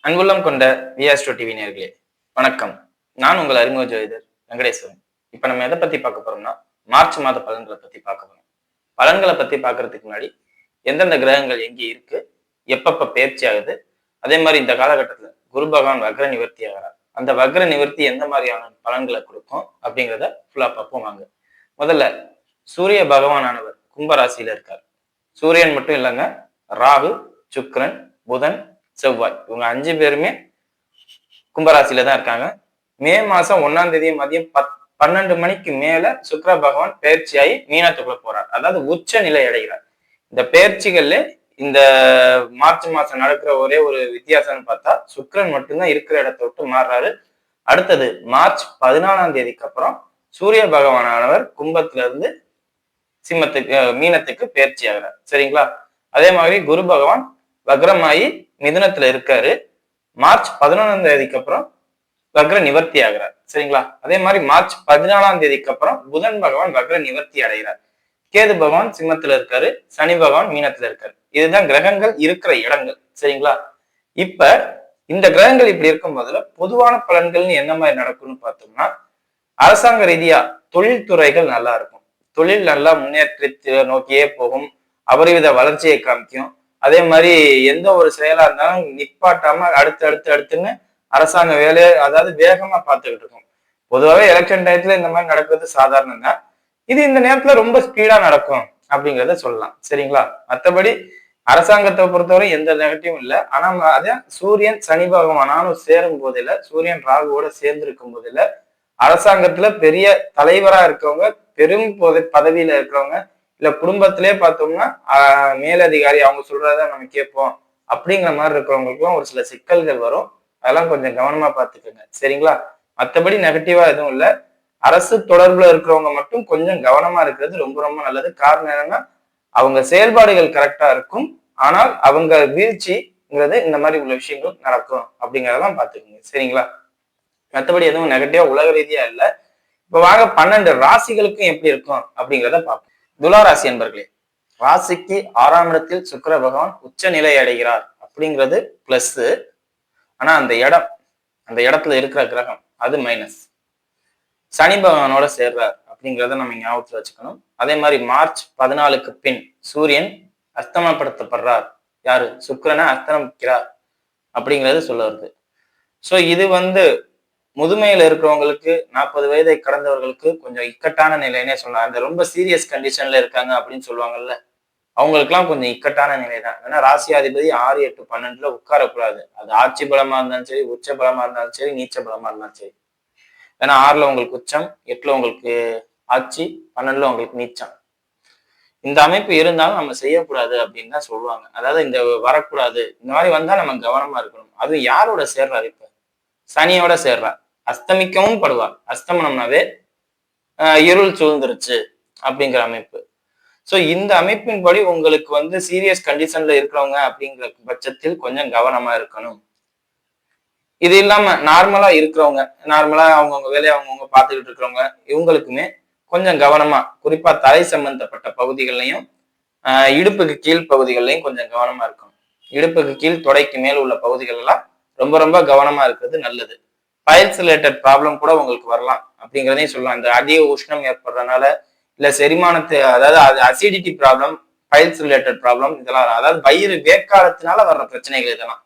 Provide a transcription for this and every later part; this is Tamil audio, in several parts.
அன்புள்ளம் கொண்ட விஆஸ்ட்ரோ டிவி நேர்களே வணக்கம். நான் உங்கள் அறிமுக ஜோதிடர் வெங்கடேஸ்வரன். இப்ப நம்ம எதை பத்தி பார்க்க போறோம்னா மார்ச் மாத பலன்களை பத்தி பார்க்க போறோம். பலன்களை பத்தி பார்க்கறதுக்கு முன்னாடி எந்தெந்த கிரகங்கள் எங்கே இருக்கு, எப்பப்ப பயிற்சி ஆகுது, அதே மாதிரி இந்த காலகட்டத்துல குரு பகவான் வக்ர நிவர்த்தி ஆகிறார். அந்த வக்ர நிவர்த்தி எந்த மாதிரியான பலன்களை கொடுக்கும் அப்படிங்கிறத ஃபுல்லா பார்ப்போம் வாங்க. முதல்ல சூரிய பகவானானவர் கும்பராசியில இருக்கார். சூரியன் மட்டும் இல்லைங்க, ராகு, சுக்கிரன், புதன், செவ்வாய் இவங்க 5 பேருமே கும்பராசியில தான் இருக்காங்க. மே மாசம் 1ஆம் தேதி மதியம் 12 மணிக்கு மேல சுக்கிர பகவான் பயிற்சியாகி மீனத்துக்குள்ள போறார். அதாவது உச்ச நிலை அடைகிறார். இந்த பயிற்சிகள்ல இந்த மார்ச் மாசம் நடக்கிற ஒரே ஒரு வித்தியாசம்னு பார்த்தா சுக்கிரன் மட்டும்தான் இருக்கிற இடத்தை விட்டு மாறுறாரு. அடுத்தது மார்ச் 14ஆம் தேதிக்கு அப்புறம் சூரிய பகவானானவர் கும்பத்துல இருந்து மீனத்துக்கு பயிற்சி ஆகிறார். சரிங்களா? அதே மாதிரி குரு பகவான் வக்ரமாயி மிதுனத்துல இருக்காரு. மார்ச் 11ஆம் தேதிக்கு அப்புறம் வக்ர நிவர்த்தி ஆகிறார். சரிங்களா? அதே மாதிரி மார்ச் 14ஆம் தேதிக்கு அப்புறம் புதன் பகவான் வக்ர நிவர்த்தி அடைகிறார். கேது பகவான் சிம்மத்துல இருக்காரு, சனி பகவான் மீனத்துல இருக்காரு. இதுதான் கிரகங்கள் இருக்கிற இடங்கள். சரிங்களா? இப்ப இந்த கிரகங்கள் இப்படி இருக்கும் போதுல பொதுவான பலன்கள்னு என்ன மாதிரி நடக்கும்னு பார்த்தோம்னா, அரசாங்க ரீதியா தொழில்துறைகள் நல்லா இருக்கும். தொழில் நல்லா முன்னேற்றத்தை நோக்கியே போகும், அபரிவித வளர்ச்சியை காமிக்கும். அதே மாதிரி எந்த ஒரு செயலா இருந்தாலும் நிப்பாட்டாம அடுத்துன்னு அரசாங்க வேலையை அதாவது வேகமா பார்த்துக்கிட்டு இருக்கும். பொதுவாகவே எலெக்ஷன் டயத்துல இந்த மாதிரி நடக்கிறது சாதாரணம் தான். இது இந்த நேரத்துல ரொம்ப ஸ்பீடா நடக்கும் அப்படிங்கிறத சொல்லலாம். சரிங்களா? மற்றபடி அரசாங்கத்தை பொறுத்தவரை எந்த நெகட்டிவும் இல்லை. ஆனா அதே சூரியன் சனி பகவானும் சேரும் போதில்ல, சூரியன் ராகுவோட சேர்ந்து இருக்கும் போதில்ல, அரசாங்கத்துல பெரிய தலைவரா இருக்கவங்க, பெரும் பதவியில இருக்கிறவங்க, இல்ல குடும்பத்திலே பார்த்தோம்னா மேலதிகாரி அவங்க சொல்றத நம்ம கேட்போம் அப்படிங்கிற மாதிரி இருக்கிறவங்களுக்கும் ஒரு சில சிக்கல்கள் வரும். அதெல்லாம் கொஞ்சம் கவனமா பார்த்துக்கோங்க. சரிங்களா? மற்றபடி நெகட்டிவா எதுவும் இல்லை. அரசு தொடர்புல இருக்கிறவங்க மட்டும் கொஞ்சம் கவனமா இருக்கிறது ரொம்ப ரொம்ப நல்லது. காரணம் என்னன்னா, அவங்க செயல்பாடுகள் கரெக்டா இருக்கும், ஆனால் அவங்க வீழ்ச்சிங்கிறது இந்த மாதிரி உள்ள விஷயங்கள் நடக்கும் அப்படிங்கிறதெல்லாம் பார்த்துக்கோங்க. சரிங்களா? மற்றபடி எதுவும் நெகட்டிவா உலக ரீதியா இல்லை. இப்ப வாங்க 12 ராசிகளுக்கும் எப்படி இருக்கும் அப்படிங்கிறத பார்ப்போம். துளாராசி என்பர்களே, ராசிக்கு 6ஆம் இடத்தில் சுக்கிர பகவான் உச்ச நிலை அடைகிறார் அப்படிங்கிறது பிளஸ். ஆனா அந்த இடத்துல இருக்கிற கிரகம் அது மைனஸ். சனி பகவானோட சேர்றார் அப்படிங்கிறத நம்ம ஞாபகத்துல வச்சுக்கணும். அதே மாதிரி மார்ச் 14க்கு பின் சூரியன் அஸ்தமப்படுத்தப்படுறார். யாரு? சுக்கிரனை அஸ்தமிக்கிறார் அப்படிங்கிறது சொல்ல வருது. சோ இது முதுமையில இருக்கிறவங்களுக்கு, 40 வயதை கடந்தவர்களுக்கு கொஞ்சம் இக்கட்டான நிலைன்னே சொல்லலாம். அந்த ரொம்ப சீரியஸ் கண்டிஷன்ல இருக்காங்க அப்படின்னு சொல்லுவாங்கல்ல, அவங்களுக்கு எல்லாம் கொஞ்சம் இக்கட்டான நிலை தான். ஏன்னா ராசியாதிபதி 6, 8, 12ல உட்காரக்கூடாது. அது ஆட்சி பலமா இருந்தாலும் சரி, உச்ச பலமா இருந்தாலும் சரி, நீச்ச பலமா இருந்தாலும் சரி. ஏன்னா 6ல உங்களுக்கு உச்சம், 8ல உங்களுக்கு ஆட்சி, 12ல உங்களுக்கு நீச்சம். இந்த அமைப்பு இருந்தாலும் நம்ம செய்யக்கூடாது அப்படின்னு தான் சொல்லுவாங்க. அதாவது இந்த வரக்கூடாது, இந்த மாதிரி வந்தா நம்ம கவனமா இருக்கணும். அதுவும் யாரோட சேர்றாரு? இப்ப சனியோட சேர்றார். அஸ்தமிக்கவும் படுவார். அஸ்தமனம்னாவே இருள் சூழ்ந்துருச்சு அப்படிங்கிற அமைப்பு. சோ இந்த அமைப்பின்படி உங்களுக்கு சீரியஸ் கண்டிஷன்ல இருக்கிறவங்க அப்படிங்கிற பட்சத்தில் கொஞ்சம் கவனமா இருக்கணும். இது இல்லாம நார்மலா இருக்கிறவங்க, நார்மலா அவங்கவுங்க வேலையை அவங்கவுங்க பார்த்துக்கிட்டு இருக்கிறவங்க, இவங்களுக்குமே கொஞ்சம் கவனமா, குறிப்பா தலை சம்பந்தப்பட்ட பகுதிகள்லையும் இடுப்புக்கு கீழ் பகுதிகள்லையும் கொஞ்சம் கவனமா இருக்கணும். இடுப்புக்கு கீழ் தொடைக்கு மேல் உள்ள பகுதிகள் எல்லாம் ரொம்ப ரொம்ப கவனமா இருக்கிறது நல்லது. பைல்ஸ் ரிலேட்டட் ப்ராப்ளம் கூட உங்களுக்கு வரலாம் அப்படிங்கிறதையும் சொல்லலாம். இந்த அதிக உஷ்ணம் ஏற்படுறதுனால, இல்ல செரிமானத்தை, அதாவது acidity problem, piles related problem, இதெல்லாம் அதாவது வயிறு வேக்காலத்தினால வர்ற பிரச்சனைகள். இதெல்லாம்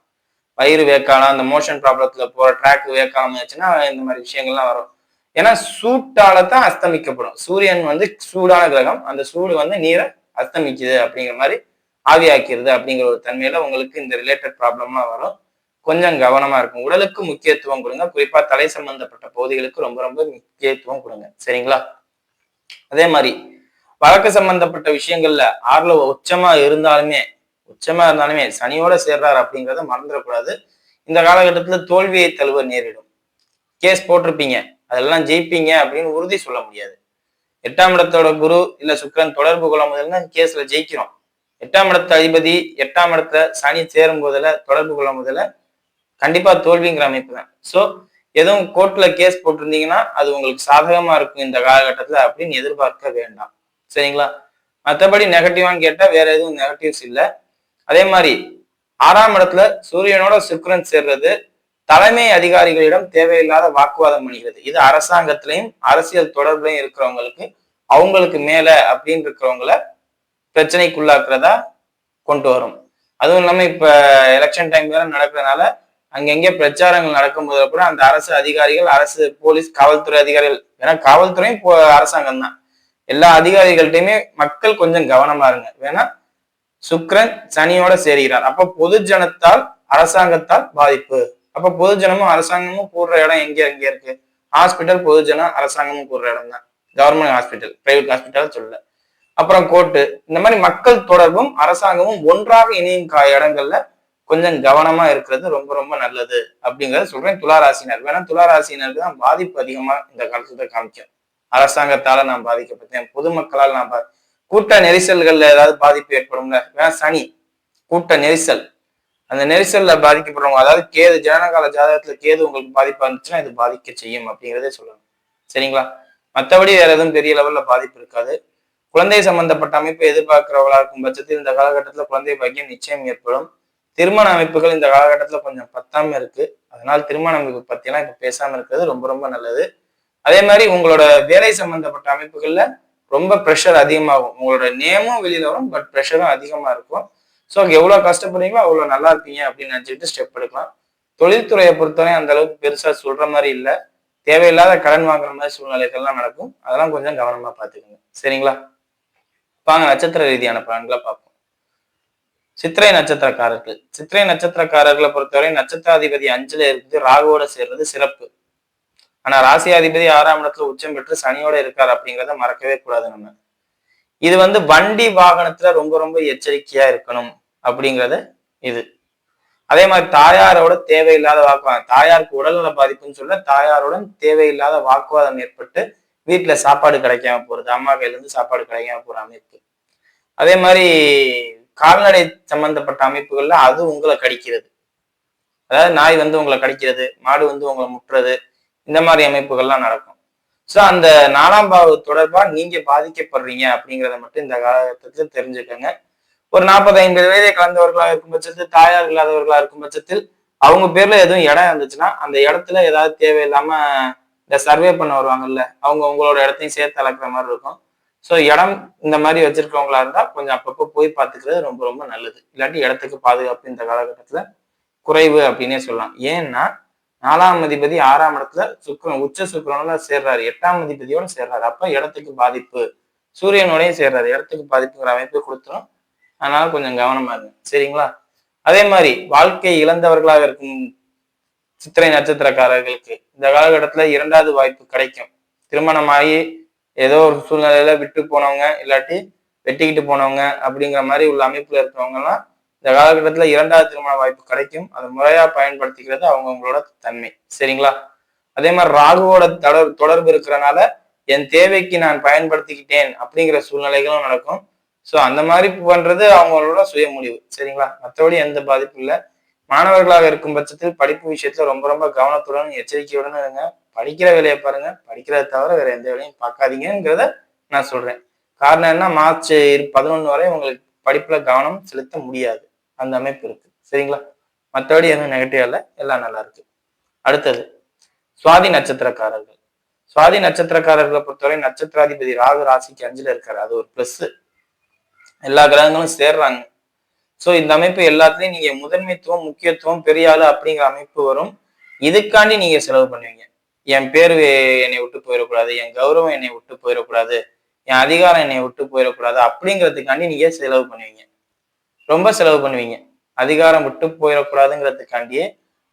வயிறு வேக்காலம், அந்த மோஷன் ப்ராப்ளத்துல போற ட்ராக் வேக்காலம் ஆச்சுன்னா இந்த மாதிரி விஷயங்கள்லாம் வரும். ஏன்னா சூட்டால தான் அஸ்தமிக்கப்படும். சூரியன் சூடான கிரகம், அந்த சூடு நீரை அஸ்தமிக்குது அப்படிங்கிற மாதிரி ஆவியாக்கிறது அப்படிங்கிற ஒரு தன்மையில உங்களுக்கு இந்த ரிலேட்டட் ப்ராப்ளம்லாம் வரும். கொஞ்சம் கவனமா இருக்கும். உடலுக்கு முக்கியத்துவம் கொடுங்க. குறிப்பா தலை சம்பந்தப்பட்ட பகுதிகளுக்கு ரொம்ப ரொம்ப முக்கியத்துவம் கொடுங்க. சரிங்களா? அதே மாதிரி வழக்கு சம்பந்தப்பட்ட விஷயங்கள்ல 6ல உச்சமா இருந்தாலுமே சனியோட சேர்றாரு அப்படிங்கிறத மறந்துடக்கூடாது. இந்த காலகட்டத்துல தோல்வியை தழுவ நேரிடும். கேஸ் போட்டிருப்பீங்க, அதெல்லாம் ஜெயிப்பீங்க அப்படின்னு உறுதி சொல்ல முடியாது. 8ஆம் இடத்தோட குரு இல்ல சுக்கிரன் தொடர்பு கொள்ள முதல்ல கேஸ்ல ஜெயிக்கிறோம். 8ஆம் இடத்து அதிபதி 8ஆம் இடத்துல சனி சேரும் போதுல தொடர்பு கொள்ள முதல்ல கண்டிப்பா தோல்விங்கிற அமைப்பு தான். சோ எதுவும் கோர்ட்ல கேஸ் போட்டிருந்தீங்கன்னா அது உங்களுக்கு சாதகமா இருக்கும் இந்த காலகட்டத்துல அப்படின்னு எதிர்பார்க்க வேண்டாம். சரிங்களா? மற்றபடி நெகட்டிவான்னு கேட்டா வேற எதுவும் நெகட்டிவ்ஸ் இல்லை. அதே மாதிரி 6ஆம் இடத்துல சூரியனோட சுக்கிரன் சேர்றது தலைமை அதிகாரிகளிடம் தேவையில்லாத வாக்குவாதம் பண்ணுகிறது. இது அரசாங்கத்திலையும் அரசியல் தொடர்புலையும் இருக்கிறவங்களுக்கு அவங்களுக்கு மேல அப்படின்னு இருக்கிறவங்கள பிரச்சனைக்குள்ளாக்குறதா கொண்டு வரும். அதுவும் இல்லாம இப்ப எலெக்ஷன் டைம் வேற நடக்கிறதுனால அங்கங்கே பிரச்சாரங்கள் நடக்கும்போது கூட அந்த அரசு அதிகாரிகள், அரசு போலீஸ், காவல்துறை அதிகாரிகள், ஏன்னா காவல்துறையும் அரசாங்கம் தான், எல்லா அதிகாரிகள்ட்டையுமே மக்கள் கொஞ்சம் கவனமா இருங்க. வேணா சுக்கிரன் சனியோட சேர்கிறார். அப்ப பொதுஜனத்தால் அரசாங்கத்தால் பாதிப்பு. அப்ப பொதுஜனமும் அரசாங்கமும் கூடுற இடம் எங்க இருக்கு? ஹாஸ்பிட்டல் பொதுஜனம் அரசாங்கமும் கூடுற இடம் தான். கவர்மெண்ட் ஹாஸ்பிட்டல், பிரைவேட் ஹாஸ்பிட்டல் சொல்லல. அப்புறம் கோர்ட்டு, இந்த மாதிரி மக்கள் தொடர்பும் அரசாங்கமும் ஒன்றாக இணையும் இடங்கள்ல கொஞ்சம் கவனமா இருக்கிறது ரொம்ப ரொம்ப நல்லது அப்படிங்கறத சொல்றேன். துளாராசினர் வேணா துளாராசினருக்கு தான் பாதிப்பு அதிகமா இந்த காலத்துல காமிக்கும். அரசாங்கத்தால நான் பாதிக்கப்பட்டேன், பொதுமக்களால் நான் கூட்ட நெரிசல்கள்ல ஏதாவது பாதிப்பு ஏற்படும்ல, வேணா சனி கூட்ட நெரிசல், அந்த நெரிசல்ல பாதிக்கப்படுறவங்க, அதாவது கேது ஜனனகால ஜாதகத்துல கேது உங்களுக்கு பாதிப்பா இருந்துச்சுன்னா இது பாதிக்க செய்யும் அப்படிங்கிறதே சொல்லணும். சரிங்களா? மற்றபடி வேற எதுவும் பெரிய லெவல்ல பாதிப்பு இருக்காது. குழந்தை சம்பந்தப்பட்ட அமைப்பு எதிர்பார்க்கிறவர்களா இருக்கும் பட்சத்தில் இந்த காலகட்டத்துல குழந்தை பாக்கியம் நிச்சயம் ஏற்படும். திருமண அமைப்புகள் இந்த காலகட்டத்துல கொஞ்சம் பத்தாம இருக்கு. அதனால திருமண அமைப்பு பத்தி எல்லாம் இப்ப பேசாம இருக்கிறது ரொம்ப ரொம்ப நல்லது. அதே மாதிரி உங்களோட வேலை சம்பந்தப்பட்ட அமைப்புகள்ல ரொம்ப ப்ரெஷர் அதிகமாகும். உங்களோட நேமும் வெளியில வரும், பட் ப்ரெஷரும் அதிகமா இருக்கும். ஸோ எவ்வளவு கஷ்டப்படுறீங்களோ அவ்வளவு நல்லா இருப்பீங்க அப்படின்னு நினைச்சிட்டு ஸ்டெப் எடுக்கலாம். தொழில்துறையை பொறுத்தவரை அந்த அளவுக்கு பெருசா சொல்ற மாதிரி இல்லை. தேவையில்லாத கடன் வாங்குற மாதிரி சூழ்நிலைகள்லாம் நடக்கும். அதெல்லாம் கொஞ்சம் கவனமா பாத்துக்கோங்க. சரிங்களா? வாங்க நட்சத்திர ரீதியான பலன்களை பார்ப்போம். சித்திரை நட்சத்திரக்காரர்கள். சித்திரை நட்சத்திரக்காரர்களை பொறுத்தவரை நட்சத்திராதிபதி 5ல இருக்குது, ராகுவோட சேர்றது சிறப்பு. ஆனா ராசியாதிபதி 6ஆம் இடத்துல உச்சம் பெற்று சனியோட இருக்காரு அப்படிங்கிறத மறக்கவே கூடாது நம்ம. இது வண்டி வாகனத்துல ரொம்ப ரொம்ப எச்சரிக்கையா இருக்கணும் அப்படிங்கிறது இது. அதே மாதிரி தாயாரோட தேவையில்லாத வாக்குவாதம், தாயாருக்கு உடல்நல பாதிப்புன்னு சொல்ல தாயாருடன் தேவையில்லாத வாக்குவாதம் ஏற்பட்டு வீட்டுல சாப்பாடு கிடைக்காம போறது, அம்மா கையில இருந்து சாப்பாடு கிடைக்காம போற அமைப்பு. அதே மாதிரி கால்நடை சம்பந்தப்பட்ட அமைப்புகள்ல அது உங்களை கடிக்கிறது, அதாவது நாய் உங்களை கடிக்கிறது, மாடு உங்களை முட்டுறது, இந்த மாதிரி அமைப்புகள்லாம் நடக்கும். ஸோ அந்த 4ஆம் பாவ தொடர்பா நீங்க பாதிக்கப்படுறீங்க அப்படிங்கிறத மட்டும் இந்த காலகட்டத்துல தெரிஞ்சுக்கோங்க. ஒரு 40-50 வயதை கலந்தவர்களா இருக்கும் பட்சத்தில், தாயார் இல்லாதவர்களா இருக்கும் பட்சத்தில் அவங்க பேர்ல எதுவும் இடம் இருந்துச்சுன்னா அந்த இடத்துல ஏதாவது தேவையில்லாம இந்த சர்வே பண்ண வருவாங்கல்ல, அவங்க உங்களோட இடத்தையும் சேர்த்து அளக்குற மாதிரி இருக்கும். ஸோ இடம் இந்த மாதிரி வச்சிருக்கவங்களா இருந்தா கொஞ்சம் அப்பப்போ போய் பார்த்துக்கிறது ரொம்ப ரொம்ப நல்லது. இல்லாட்டி இடத்துக்கு பாதுகாப்பு இந்த காலகட்டத்துல குறைவு அப்படின்னே சொல்லலாம். ஏன்னா 4ஆம் அதிபதி 6ஆம் இடத்துல சுக்கிரன் உச்ச சுக்கிரனோட சேர்றாரு, 8ஆம் அதிபதியோட சேர்றாரு. அப்ப இடத்துக்கு பாதிப்பு, சூரியனோடையும் சேர்றாரு, இடத்துக்கு பாதிப்புங்கிற அமைப்பு கொடுத்துரும். அதனால கொஞ்சம் கவனமா இருங்க. சரிங்களா? அதே மாதிரி வாழ்க்கை இழந்தவர்களாக இருக்கும் சித்திரை நட்சத்திரக்காரர்களுக்கு இந்த காலகட்டத்துல 2வது வாய்ப்பு கிடைக்கும். திருமணமாகி ஏதோ ஒரு சூழ்நிலையில விட்டு போனவங்க, இல்லாட்டி வெட்டிக்கிட்டு போனவங்க அப்படிங்கிற மாதிரி உள்ள அமைப்புல இருக்கிறவங்க எல்லாம் இந்த காலகட்டத்துல 2வது திருமண வாய்ப்பு கிடைக்கும். அதை முறையா பயன்படுத்திக்கிறது அவங்கவுங்களோட தன்மை. சரிங்களா? அதே மாதிரி ராகுவோட தொடர்பு இருக்கிறனால என் தேவைக்கு நான் பயன்படுத்திக்கிட்டேன் அப்படிங்கிற சூழ்நிலைகளும் நடக்கும். ஸோ அந்த மாதிரி பண்றது அவங்களோட சுய முடிவு. சரிங்களா? மற்றபடி எந்த பாதிப்பும் இல்லை. மாணவர்களாக இருக்கும் பட்சத்தில் படிப்பு விஷயத்துல ரொம்ப ரொம்ப கவனத்துடன் எச்சரிக்கையுடன் இருங்க. படிக்கிற வேலையை பாருங்க, படிக்கிறத தவிர வேற எந்த வேலையும் பார்க்காதீங்கிறத நான் சொல்றேன். காரணம் என்ன, மார்ச் 11 வரை உங்களுக்கு படிப்புல கவனம் செலுத்த முடியாது, அந்த அமைப்பு இருக்கு. சரிங்களா? மற்றபடி எதுவும் நெகட்டிவ் இல்லை, எல்லாம் நல்லா இருக்கு. அடுத்தது சுவாதி நட்சத்திரக்காரர்கள். சுவாதி நட்சத்திரக்காரர்களை பொறுத்தவரை நட்சத்திராதிபதி ராகு ராசிக்கு 5ல இருக்காரு, அது ஒரு பிளஸ். எல்லா கிரகங்களும் சேர்றாங்க. ஸோ இந்த அமைப்பு எல்லாத்துலயும் நீங்க முதன்மைத்துவம், முக்கியத்துவம், பெரிய ஆளு அப்படிங்கிற அமைப்பு வரும். இதுக்காண்டி நீங்க செலவு பண்ணுவீங்க. என் பேரு என்னை விட்டு போயிடக்கூடாது, என் கௌரவம் என்னை விட்டு போயிடக்கூடாது, என் அதிகாரம் என்னை விட்டு போயிடக்கூடாது அப்படிங்கிறதுக்காண்டி நீங்க செலவு பண்ணுவீங்க, ரொம்ப செலவு பண்ணுவீங்க. அதிகாரம் விட்டு போயிடக்கூடாதுங்கிறதுக்காண்டியே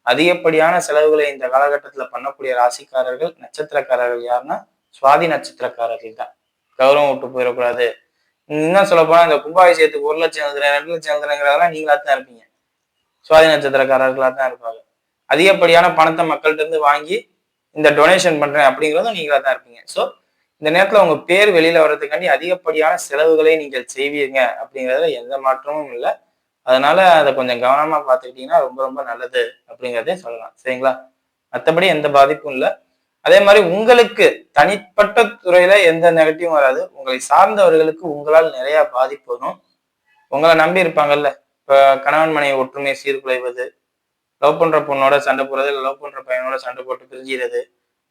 அதிகப்படியான செலவுகளை இந்த காலகட்டத்துல பண்ணக்கூடிய ராசிக்காரர்கள் நட்சத்திரக்காரர்கள் யாருன்னா சுவாதி நட்சத்திரக்காரர்கள் தான். கௌரவம் விட்டு போயிடக்கூடாது. இன்னும் சொல்ல போனா இந்த கும்பாபிஷேகத்துக்கு 1 லட்சம் எழுதுறேன், 2 லட்சம் எழுதுறேங்கிறதெல்லாம் நீங்களா தான் இருப்பீங்க, சுவாதி நட்சத்திரக்காரர்களா தான் இருப்பாங்க. அதிகப்படியான பணத்தை மக்கள்கிட்ட இருந்து வாங்கி இந்த டொனேஷன் பண்றேன் அப்படிங்கிறதும் நீங்களா தான் இருப்பீங்க. ஸோ இந்த நேரத்துல உங்க பேர் வெளியில வர்றதுக்காண்டி அதிகப்படியான செலவுகளை நீங்கள் செய்வீங்க அப்படிங்கிறதுல எந்த மாற்றமும் இல்லை. அதனால அதை கொஞ்சம் கவனமா பார்த்துக்கிட்டீங்கன்னா ரொம்ப ரொம்ப நல்லது அப்படிங்கிறதே சொல்லலாம். சரிங்களா? மற்றபடி எந்த பாதிப்பும் இல்லை. அதே மாதிரி உங்களுக்கு தனிப்பட்ட துறையில எந்த நெகட்டிவும் வராது. உங்களை சார்ந்தவர்களுக்கு உங்களால் நிறைய பாதிப்பு வரும். உங்களை நம்பி இருப்பாங்கல்ல, இப்போ கணவன் மனைவி ஒற்றுமையை சீர்குலைவது, லவ் பண்ற பொண்ணோட சண்டை போடுறது, இல்லை லவ் பண்ற பையனோட சண்டை போட்டு பிரிஞ்சிறது,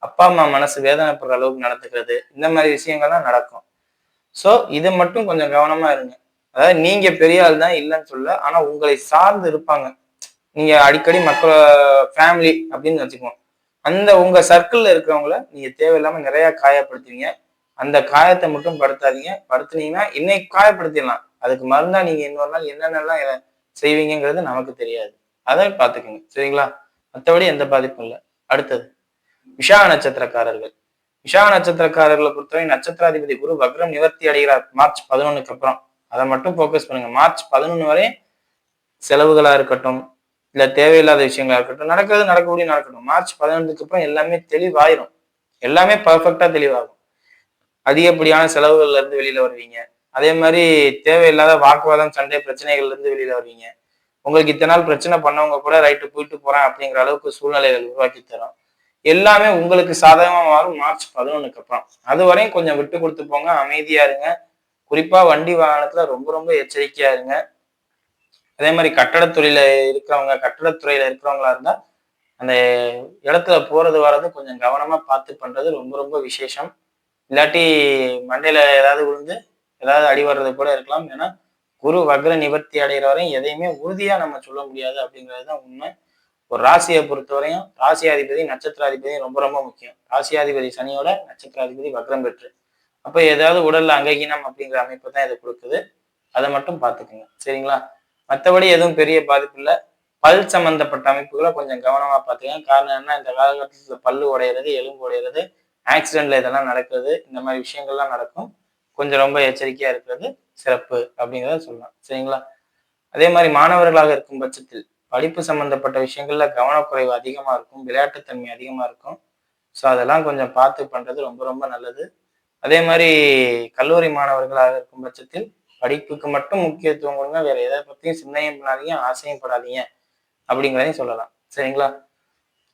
அப்பா அம்மா மனசு வேதனைப்படுற அளவுக்கு நடந்துக்கிறது, இந்த மாதிரி விஷயங்கள்லாம் நடக்கும். ஸோ இதை மட்டும் கொஞ்சம் கவனமா இருங்க. அதாவது நீங்க பெரிய ஆள் தான் இல்லைன்னு சொல்ல, ஆனா உங்களை சார்ந்து இருப்பாங்க. நீங்க அடிக்கடி மக்கள ஃபேமிலி அப்படின்னு வச்சுக்குவோம். அந்த உங்க சர்க்கிள்ல இருக்கிறவங்கள நீங்க தேவையில்லாம நிறைய காயப்படுத்துவீங்க. அந்த காயத்தை மட்டும் படுத்தாதீங்க. படுத்துனீங்கன்னா இன்னைக்கு காயப்படுத்திடலாம். அதுக்கு மறுந்தா நீங்க இன்னொரு நாள் என்னென்னலாம் செய்வீங்கங்கிறது நமக்கு தெரியாது. அதை பார்த்துக்கோங்க. சரிங்களா? மற்றபடி எந்த பாதிப்பும் இல்லை. அடுத்தது விஷாக நட்சத்திரக்காரர்கள். விஷாக நட்சத்திரக்காரர்களை பொறுத்தவரை நட்சத்திராதிபதி குரு வக்ரம் நிவர்த்தி அடைகிறார் மார்ச் 11க்கு அப்புறம். அதை மட்டும் போக்கஸ் பண்ணுங்க. மார்ச் 11 வரை செலவுகளா இருக்கட்டும், இல்ல தேவையில்லாத விஷயங்களா இருக்கட்டும், நடக்கிறது நடக்கக்கூடிய நடக்கட்டும். மார்ச் 11க்கு அப்புறம் எல்லாமே தெளிவாயிரும். எல்லாமே பர்ஃபெக்டா தெளிவாகும். அதிகப்படியான செலவுகள்ல இருந்து வெளியில வருவீங்க. அதே மாதிரி தேவையில்லாத வாக்குவாதம், சண்டை, பிரச்சனைகள்ல இருந்து வெளியில வருவீங்க. உங்களுக்கு இத்தனை நாள் பிரச்சனை பண்ணவங்க கூட ரைட்டு போயிட்டு போறேன் அப்படிங்கிற அளவுக்கு சூழ்நிலைகள் உருவாக்கி தரும். எல்லாமே உங்களுக்கு சாதகமா மாறும் மார்ச் 11க்கு அப்புறம். அது வரையும் கொஞ்சம் விட்டு கொடுத்து போங்க, அமைதியா இருங்க. குறிப்பா வண்டி வாகனத்துல ரொம்ப ரொம்ப எச்சரிக்கையா இருங்க. அதே மாதிரி கட்டட தொழில இருக்கிறவங்க, கட்டடத்துறையில இருக்கிறவங்களா இருந்தா அந்த இடத்துல போறது வர்றது கொஞ்சம் கவனமா பார்த்து பண்றது ரொம்ப ரொம்ப விசேஷம். இல்லாட்டி மண்டையில ஏதாவது விழுந்து ஏதாவது அடி வர்றது கூட இருக்கலாம். ஏன்னா குரு வக்ர நிவர்த்தி அடைகிற வரையும் எதையுமே உறுதியா நம்ம சொல்ல முடியாது அப்படிங்கிறதுதான் உண்மை. ஒரு ராசியை பொறுத்தவரையும் ராசியாதிபதி நட்சத்திராதிபதி ரொம்ப ரொம்ப முக்கியம். ராசியாதிபதி சனியோட நட்சத்திராதிபதி வக்ரம் பெற்று. அப்ப ஏதாவது உடல்ல அங்ககீனம் அப்படிங்கிற அமைப்பு தான் இதை கொடுக்குது. அதை மட்டும் பார்த்துக்குங்க. சரிங்களா? மற்றபடி எதுவும் பெரிய பாதிப்பு இல்லை. பல் சம்பந்தப்பட்ட அமைப்புகளை கொஞ்சம் கவனமா பார்த்துக்கங்க. காரணம் என்ன, இந்த காலகட்டத்துல பல்லு உடையிறது, எலும்பு உடையிறது, ஆக்சிடென்ட்ல இதெல்லாம் நடக்குது. இந்த மாதிரி விஷயங்கள்லாம் நடக்கும். கொஞ்சம் ரொம்ப எச்சரிக்கையா இருக்கிறது சிறப்பு அப்படிங்கிறத சொல்லலாம். சரிங்களா? அதே மாதிரி மாணவர்களாக இருக்கும் பட்சத்தில் படிப்பு சம்பந்தப்பட்ட விஷயங்கள்ல கவனக்குறைவு அதிகமா இருக்கும், விளையாட்டுத்தன்மை அதிகமா இருக்கும். ஸோ அதெல்லாம் கொஞ்சம் பார்த்து பண்றது ரொம்ப ரொம்ப நல்லது. அதே மாதிரி கல்லூரி மாணவர்களாக இருக்கும் பட்சத்தில் படிப்புக்கு மட்டும் முக்கியத்துவம் கொடுங்க. வேற எதை பத்தியும் சிந்தனையும் பண்ணாதீங்க, ஆசையும் படாதீங்க அப்படிங்கிறதையும் சொல்லலாம். சரிங்களா?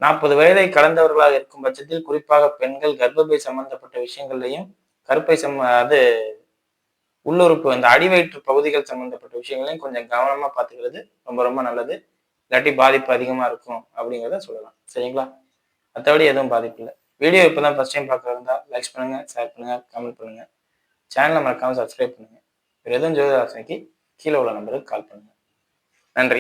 40 வயதை கடந்தவர்களாக இருக்கும் பட்சத்தில் குறிப்பாக பெண்கள் கர்ப்பப்பை சம்பந்தப்பட்ட விஷயங்கள்லையும் கருப்பை அது உள்ளுறுப்பு அந்த அடிவயிற்று பகுதிகள் சம்பந்தப்பட்ட விஷயங்களையும் கொஞ்சம் கவனமா பார்த்துக்கிறது ரொம்ப ரொம்ப நல்லது. இல்லாட்டி பாதிப்பு அதிகமா இருக்கும் அப்படிங்கிறத சொல்லலாம். சரிங்களா? மற்றபடி எதுவும் பாதிப்பு இல்லை. வீடியோ இப்போதான் ஃபர்ஸ்ட் டைம் பார்க்கறதா இருந்தா லைக் பண்ணுங்க, ஷேர் பண்ணுங்க, கமெண்ட் பண்ணுங்க. சேனலை மறக்காம சப்ஸ்கிரைப் பண்ணுங்க. வேற எதுவும் ஜோதிட ஆலோசனைக்கு கீழே உள்ள நம்பருக்கு கால் பண்ணுங்க. நன்றி.